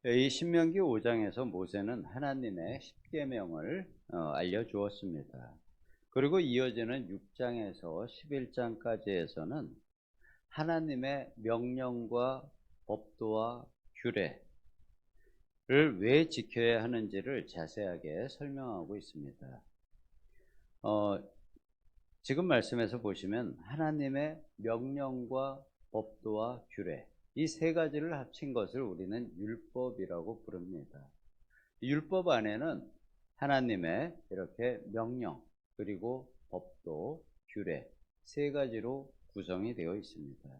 이 신명기 5장에서 모세는 하나님의 십계명을 알려주었습니다. 그리고 이어지는 6장에서 11장까지에서는 하나님의 명령과 법도와 규례를 왜 지켜야 하는지를 자세하게 설명하고 있습니다. 지금 말씀에서 보시면 하나님의 명령과 법도와 규례, 이 세 가지를 합친 것을 우리는 율법이라고 부릅니다. 율법 안에는 하나님의 이렇게 명령, 그리고 법도, 규례, 세 가지로 구성이 되어 있습니다.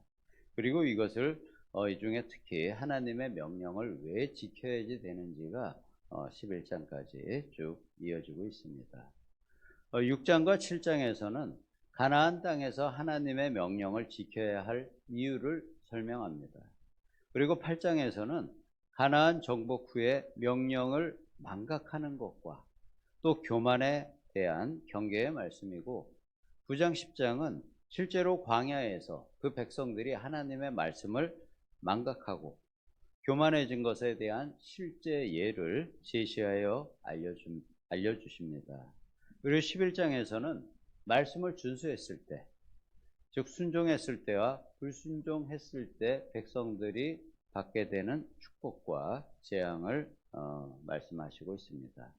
그리고 이것을 이 중에 특히 하나님의 명령을 왜 지켜야지 되는지가 11장까지 쭉 이어지고 있습니다. 6장과 7장에서는 가나안 땅에서 하나님의 명령을 지켜야 할 이유를 설명합니다. 그리고 8장에서는 가나안 정복 후에 명령을 망각하는 것과 또 교만에 대한 경계의 말씀이고, 9장 10장은 실제로 광야에서 그 백성들이 하나님의 말씀을 망각하고 교만해진 것에 대한 실제 예를 제시하여 알려주십니다. 그리고 11장에서는 말씀을 준수했을 때, 즉 순종했을 때와 불순종했을 때 백성들이 받게 되는 축복과 재앙을 말씀하시고 있습니다.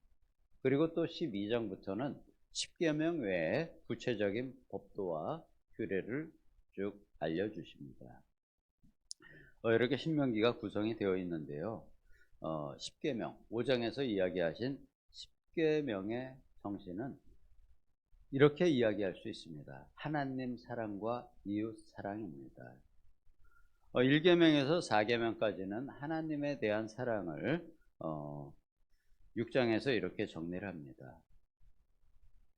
그리고 또 12장부터는 십계명 외에 구체적인 법도와 규례를 쭉 알려주십니다. 이렇게 신명기가 구성이 되어 있는데요. 십계명 5장에서 이야기하신 십계명의 정신은 이렇게 이야기할 수 있습니다. 하나님 사랑과 이웃 사랑입니다. 1계명에서 4계명까지는 하나님에 대한 사랑을 6장에서 이렇게 정리를 합니다.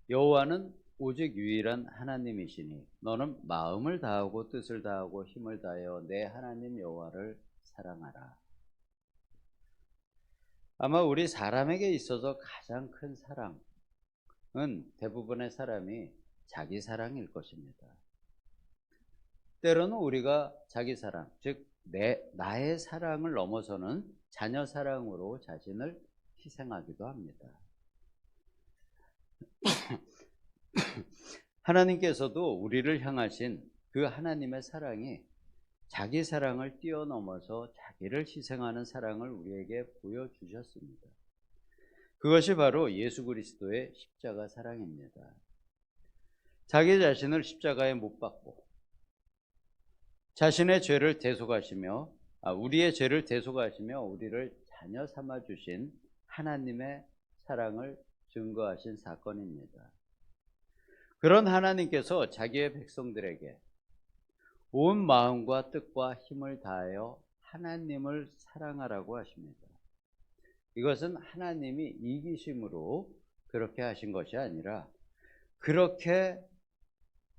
여호와는 오직 유일한 하나님이시니 너는 마음을 다하고 뜻을 다하고 힘을 다하여 내 하나님 여호와를 사랑하라. 아마 우리 사람에게 있어서 가장 큰 사랑은 대부분의 사람이 자기 사랑일 것입니다. 때로는 우리가 자기 사랑, 즉 나의 사랑을 넘어서는 자녀 사랑으로 자신을 희생하기도 합니다. 하나님께서도 우리를 향하신 그 하나님의 사랑이 자기 사랑을 뛰어넘어서 자기를 희생하는 사랑을 우리에게 보여주셨습니다. 그것이 바로 예수 그리스도의 십자가 사랑입니다. 자기 자신을 십자가에 못 박고 자신의 죄를 대속하시며 우리의 죄를 대속하시며 우리를 자녀 삼아 주신 하나님의 사랑을 증거하신 사건입니다. 그런 하나님께서 자기의 백성들에게 온 마음과 뜻과 힘을 다하여 하나님을 사랑하라고 하십니다. 이것은 하나님이 이기심으로 그렇게 하신 것이 아니라 그렇게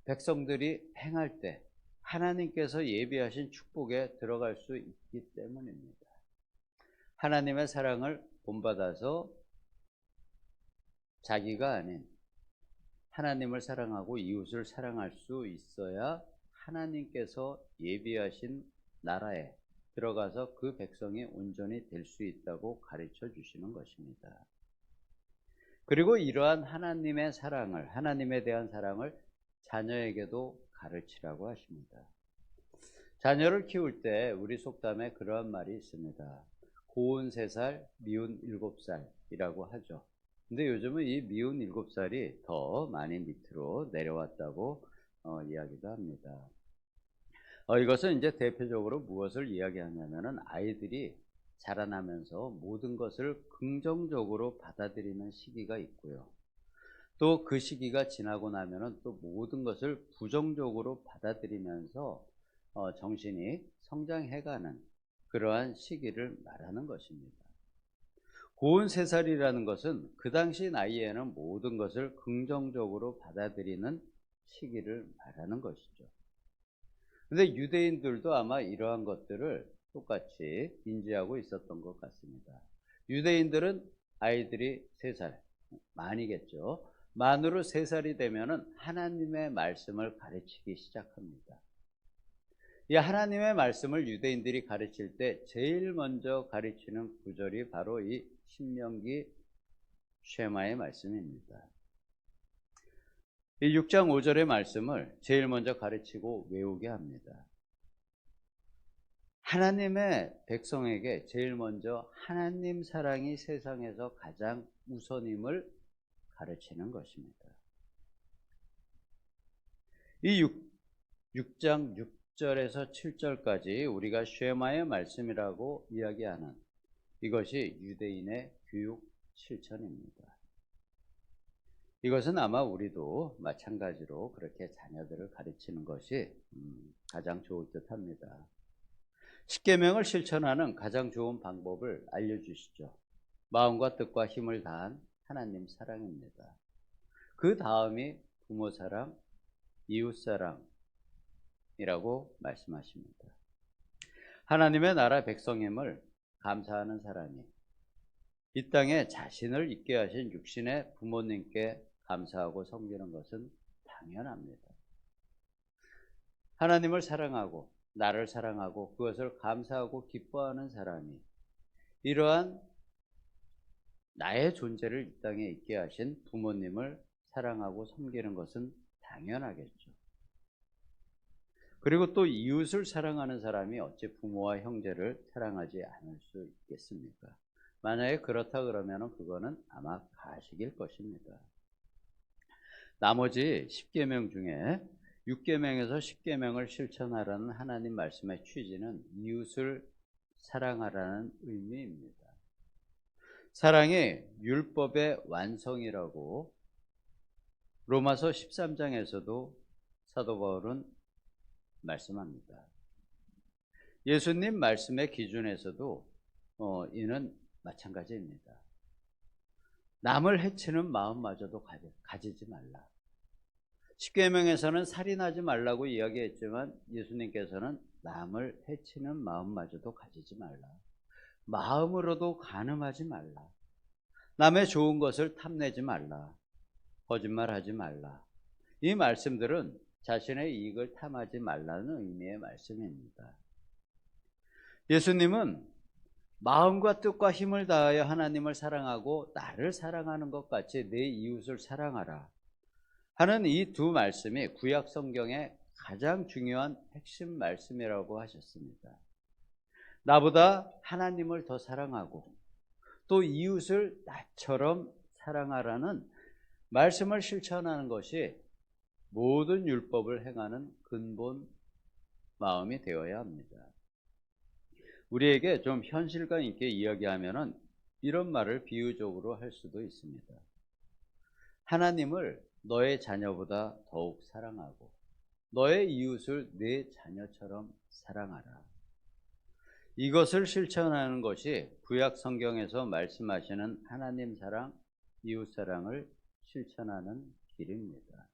백성들이 행할 때 하나님께서 예비하신 축복에 들어갈 수 있기 때문입니다. 하나님의 사랑을 본받아서 자기가 아닌 하나님을 사랑하고 이웃을 사랑할 수 있어야 하나님께서 예비하신 나라에 들어가서 그 백성이 온전히 될 수 있다고 가르쳐 주시는 것입니다. 그리고 이러한 하나님의 사랑을, 하나님에 대한 사랑을 자녀에게도 가르치라고 하십니다. 자녀를 키울 때 우리 속담에 그러한 말이 있습니다. 고운 3살, 미운 7살이라고 하죠. 근데 요즘은 이 미운 7살이 더 많이 밑으로 내려왔다고 이야기도 합니다. 이것은 이제 대표적으로 무엇을 이야기하냐면은 아이들이 자라나면서 모든 것을 긍정적으로 받아들이는 시기가 있고요. 또 그 시기가 지나고 나면은 또 모든 것을 부정적으로 받아들이면서 정신이 성장해가는 그러한 시기를 말하는 것입니다. 고운 3살이라는 것은 그 당시 나이에는 모든 것을 긍정적으로 받아들이는 시기를 말하는 것이죠. 그런데 유대인들도 아마 이러한 것들을 똑같이 인지하고 있었던 것 같습니다. 유대인들은 아이들이 3살, 만이겠죠. 만으로 3살이 되면은 하나님의 말씀을 가르치기 시작합니다. 이 하나님의 말씀을 유대인들이 가르칠 때 제일 먼저 가르치는 구절이 바로 이 신명기 쉐마의 말씀입니다. 이 6장 5절의 말씀을 제일 먼저 가르치고 외우게 합니다. 하나님의 백성에게 제일 먼저 하나님 사랑이 세상에서 가장 우선임을 가르치는 것입니다. 이 6장 6절에서 7절까지 우리가 쉐마의 말씀이라고 이야기하는 이것이 유대인의 교육 실천입니다. 이것은 아마 우리도 마찬가지로 그렇게 자녀들을 가르치는 것이 가장 좋을 듯합니다. 십계명을 실천하는 가장 좋은 방법을 알려주시죠. 마음과 뜻과 힘을 다한 하나님 사랑입니다. 그 다음이 부모 사랑, 이웃 사랑이라고 말씀하십니다. 하나님의 나라 백성임을 감사하는 사람이 이 땅에 자신을 있게 하신 육신의 부모님께 감사하고 섬기는 것은 당연합니다. 하나님을 사랑하고 나를 사랑하고 그것을 감사하고 기뻐하는 사람이 이러한 나의 존재를 이 땅에 있게 하신 부모님을 사랑하고 섬기는 것은 당연하겠죠. 그리고 또 이웃을 사랑하는 사람이 어찌 부모와 형제를 사랑하지 않을 수 있겠습니까? 만약에 그렇다 그러면 그거는 아마 가식일 것입니다. 나머지 10계명 중에 6계명에서 10계명을 실천하라는 하나님 말씀의 취지는 이웃을 사랑하라는 의미입니다. 사랑이 율법의 완성이라고 로마서 13장에서도 사도 바울은 말씀합니다. 예수님 말씀의 기준에서도 이는 마찬가지입니다. 남을 해치는 마음마저도 가지지 말라. 십계명에서는 살인하지 말라고 이야기했지만 예수님께서는 남을 해치는 마음마저도 가지지 말라. 마음으로도 간음하지 말라. 남의 좋은 것을 탐내지 말라. 거짓말하지 말라. 이 말씀들은 자신의 이익을 탐하지 말라는 의미의 말씀입니다. 예수님은 마음과 뜻과 힘을 다하여 하나님을 사랑하고 나를 사랑하는 것 같이 내 이웃을 사랑하라 하는 이 두 말씀이 구약 성경의 가장 중요한 핵심 말씀이라고 하셨습니다. 나보다 하나님을 더 사랑하고 또 이웃을 나처럼 사랑하라는 말씀을 실천하는 것이 모든 율법을 행하는 근본 마음이 되어야 합니다. 우리에게 좀 현실감 있게 이야기하면은 이런 말을 비유적으로 할 수도 있습니다. 하나님을 너의 자녀보다 더욱 사랑하고 너의 이웃을 내 자녀처럼 사랑하라. 이것을 실천하는 것이 구약 성경에서 말씀하시는 하나님 사랑, 이웃 사랑을 실천하는 길입니다.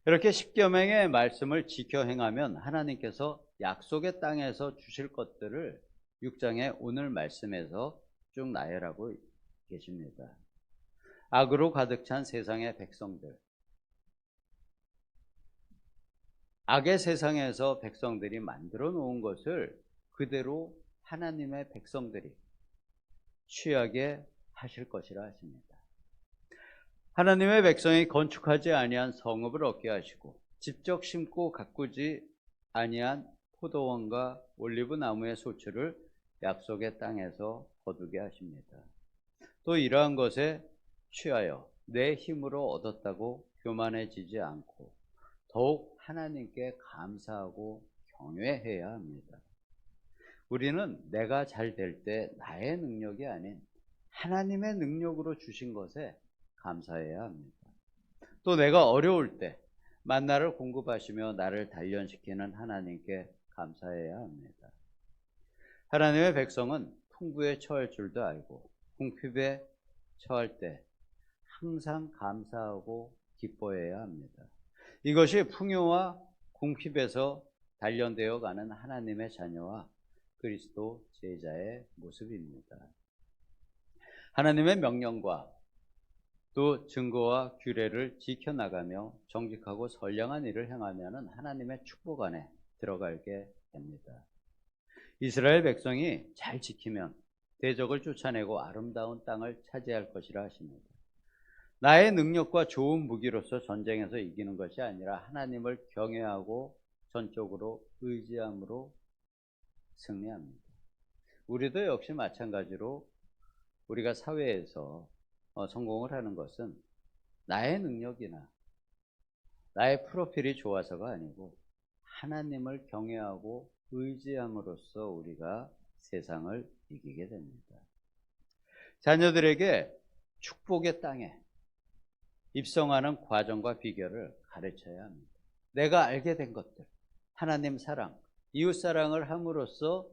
이렇게 십계명의 말씀을 지켜 행하면 하나님께서 약속의 땅에서 주실 것들을 6장의 오늘 말씀에서 쭉 나열하고 계십니다. 악으로 가득 찬 세상의 백성들, 악의 세상에서 백성들이 만들어 놓은 것을 그대로 하나님의 백성들이 취하게 하실 것이라 하십니다. 하나님의 백성이 건축하지 아니한 성읍을 얻게 하시고 직접 심고 가꾸지 아니한 포도원과 올리브 나무의 소출을 약속의 땅에서 거두게 하십니다. 또 이러한 것에 취하여 내 힘으로 얻었다고 교만해지지 않고 더욱 하나님께 감사하고 경외해야 합니다. 우리는 내가 잘 될 때 나의 능력이 아닌 하나님의 능력으로 주신 것에 감사해야 합니다. 또 내가 어려울 때 만나를 공급하시며 나를 단련시키는 하나님께 감사해야 합니다. 하나님의 백성은 풍부에 처할 줄도 알고 궁핍에 처할 때 항상 감사하고 기뻐해야 합니다. 이것이 풍요와 궁핍에서 단련되어 가는 하나님의 자녀와 그리스도 제자의 모습입니다. 하나님의 명령과 또 증거와 규례를 지켜나가며 정직하고 선량한 일을 행하면 하나님의 축복 안에 들어가게 됩니다. 이스라엘 백성이 잘 지키면 대적을 쫓아내고 아름다운 땅을 차지할 것이라 하십니다. 나의 능력과 좋은 무기로서 전쟁에서 이기는 것이 아니라 하나님을 경외하고 전적으로 의지함으로 승리합니다. 우리도 역시 마찬가지로 우리가 사회에서 성공을 하는 것은 나의 능력이나 나의 프로필이 좋아서가 아니고 하나님을 경외하고 의지함으로써 우리가 세상을 이기게 됩니다. 자녀들에게 축복의 땅에 입성하는 과정과 비결을 가르쳐야 합니다. 내가 알게 된 것들, 하나님 사랑, 이웃 사랑을 함으로써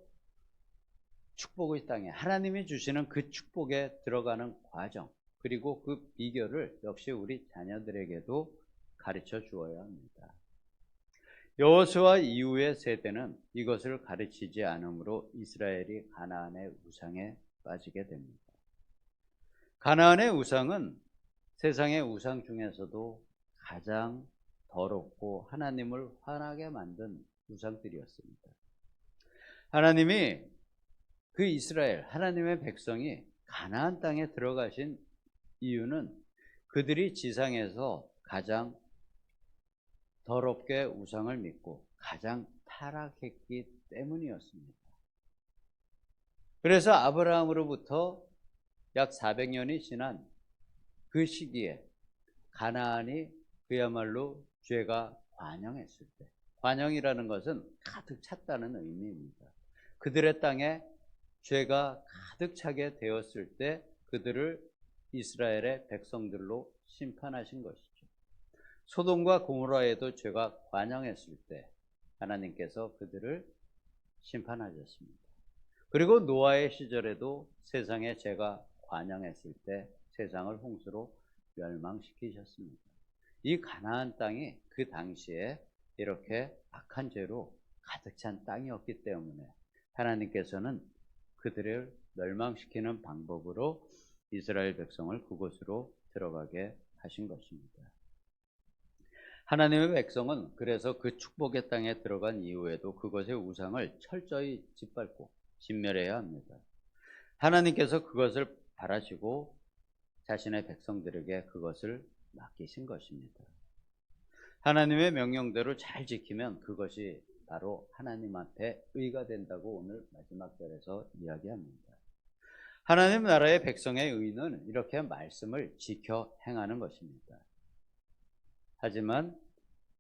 축복의 땅에 하나님이 주시는 그 축복에 들어가는 과정, 그리고 그 비결을 역시 우리 자녀들에게도 가르쳐 주어야 합니다. 여호수아 이후의 세대는 이것을 가르치지 않으므로 이스라엘이 가나안의 우상에 빠지게 됩니다. 가나안의 우상은 세상의 우상 중에서도 가장 더럽고 하나님을 화나게 만든 우상들이었습니다. 하나님이 그 이스라엘, 하나님의 백성이 가나안 땅에 들어가신 이유는 그들이 지상에서 가장 더럽게 우상을 믿고 가장 타락했기 때문이었습니다. 그래서 아브라함으로부터 약 400년이 지난 그 시기에 가나안이 그야말로 죄가 관영했을 때, 관영이라는 것은 가득 찼다는 의미입니다. 그들의 땅에 죄가 가득 차게 되었을 때 그들을 이스라엘의 백성들로 심판하신 것이죠. 소돔과 고모라에도 죄가 관영했을 때 하나님께서 그들을 심판하셨습니다. 그리고 노아의 시절에도 세상에 죄가 관영했을 때 세상을 홍수로 멸망시키셨습니다. 이 가나안 땅이 그 당시에 이렇게 악한 죄로 가득 찬 땅이었기 때문에 하나님께서는 그들을 멸망시키는 방법으로 이스라엘 백성을 그곳으로 들어가게 하신 것입니다. 하나님의 백성은 그래서 그 축복의 땅에 들어간 이후에도 그것의 우상을 철저히 짓밟고 진멸해야 합니다. 하나님께서 그것을 바라시고 자신의 백성들에게 그것을 맡기신 것입니다. 하나님의 명령대로 잘 지키면 그것이 바로 하나님 앞에 의가 된다고 오늘 마지막 절에서 이야기합니다. 하나님 나라의 백성의 의는 이렇게 말씀을 지켜 행하는 것입니다. 하지만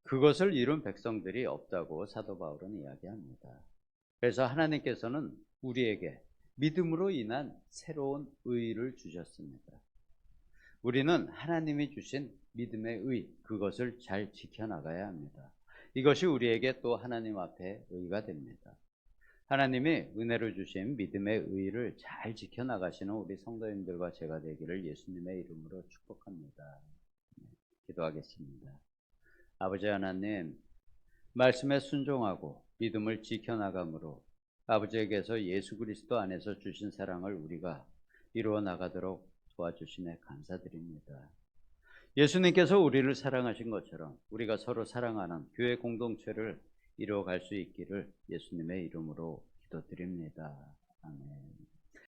그것을 이룬 백성들이 없다고 사도 바울은 이야기합니다. 그래서 하나님께서는 우리에게 믿음으로 인한 새로운 의를 주셨습니다. 우리는 하나님이 주신 믿음의 의, 그것을 잘 지켜나가야 합니다. 이것이 우리에게 또 하나님 앞에 의가 됩니다. 하나님이 은혜로 주신 믿음의 의를 잘 지켜나가시는 우리 성도님들과 제가 되기를 예수님의 이름으로 축복합니다. 기도하겠습니다. 아버지 하나님, 말씀에 순종하고 믿음을 지켜나감으로 아버지에게서 예수 그리스도 안에서 주신 사랑을 우리가 이루어 나가도록 도와주시네 감사드립니다. 예수님께서 우리를 사랑하신 것처럼 우리가 서로 사랑하는 교회 공동체를 이루어갈 수 있기를 예수님의 이름으로 기도드립니다. 아멘.